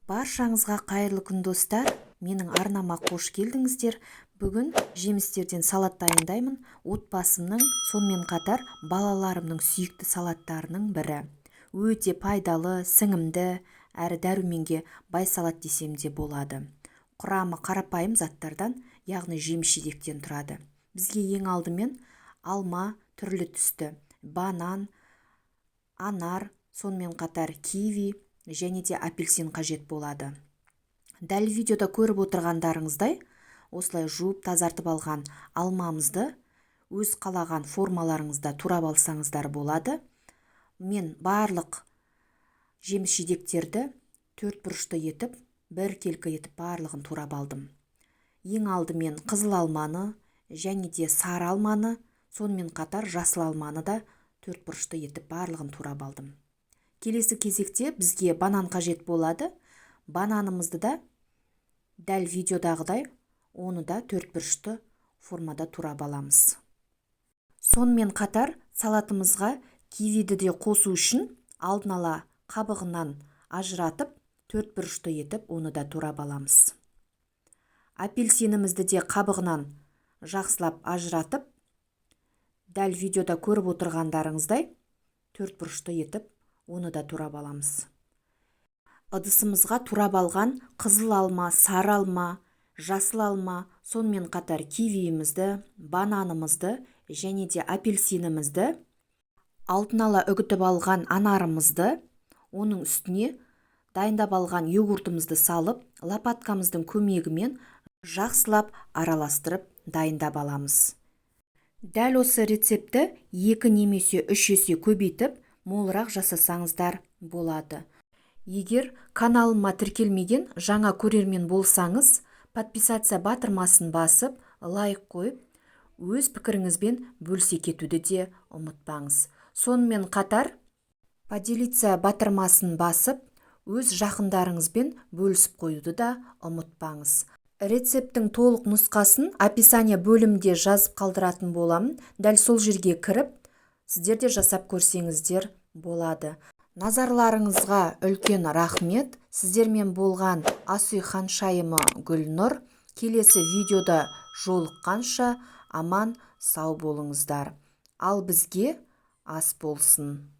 Баршаңызға қайырлы күн достар. Менің арнама қош келдіңіздер. Бүгін жемістерден салат дайындаймын. Отбасымның, сонымен қатар балаларымның сүйікті салаттарының бірі. Өте пайдалы, сіңімді, әрі дәруменге бай салат десем де болады. Құрамы қарапайым заттардан, яғни жеміс-жидектен тұрады. Бізге ең алдымен алма, түрлі түсті, банан, анар, сонымен қатар киви және де апельсин қажет болады. Дәл видеода көріп отырғандарыңыздай, осылай жуып тазартып алған алмамызды өз қалаған формаларыңызда турап алсаңыздар болады. Мен барлық жеміс-жидектерді төрт бұрышты етіп, бір келкі етіп барлығын турап алдым. Ең алдымен қызыл алманы және де сары алманы, сонымен қатар жасыл алманы да төрт бұрышты етіп барлығын турап алдым. Келесі кезекте бізге банан қажет болады. Бананымызды да дәл видеодағыдай оны да төрт бұрышты формада турап аламыз. Сонымен қатар салатымызға кивиді де қосу үшін алдын ала қабығынан ажыратып, төрт бұрышты етіп оны да турап аламыз. Апельсинімізді де қабығынан жақсылап ажыратып, дәл видеода көріп отырғандарыңыздай төрт бұрышты етіп оны да турап аламыз. Ыдысымызға турап алған қызыл алма, сары алма, жасыл алма, сонымен қатар кивиімізді, бананымызды және де апельсинімізді, алдын ала үгітіп алған анарымызды, оның үстіне дайындап алған йогуртымызды салып, лопаткамыздың көмегімен жақсылап араластырып дайындап аламыз. Дәл осы рецепті 2 немесе 3 есе көбейтіп, молырақ жасасаңыздар болады. Егер каналыма тіркелмеген жаңа көрермен болсаңыз, подписация батырмасын басып, лайк қойып, өз пікіріңізбен бөлісе кетуді де ұмытпаңыз. Сонымен қатар, поделиться батырмасын басып, өз жақындарыңызбен бөлісіп қоюды да ұмытпаңыз. Рецептің толық нұсқасын описание бөлімде жазып қалдыратын боламын. Дәл сол жерге кіріп, сіздер де жасап көрсеңіздер болады. Назарларыңызға үлкен рахмет. Сіздермен болған Асүй Ханшайымы Гүлнұр. Келесі видеода жолыққанша аман сау болыңыздар. Ал бізге ас болсын.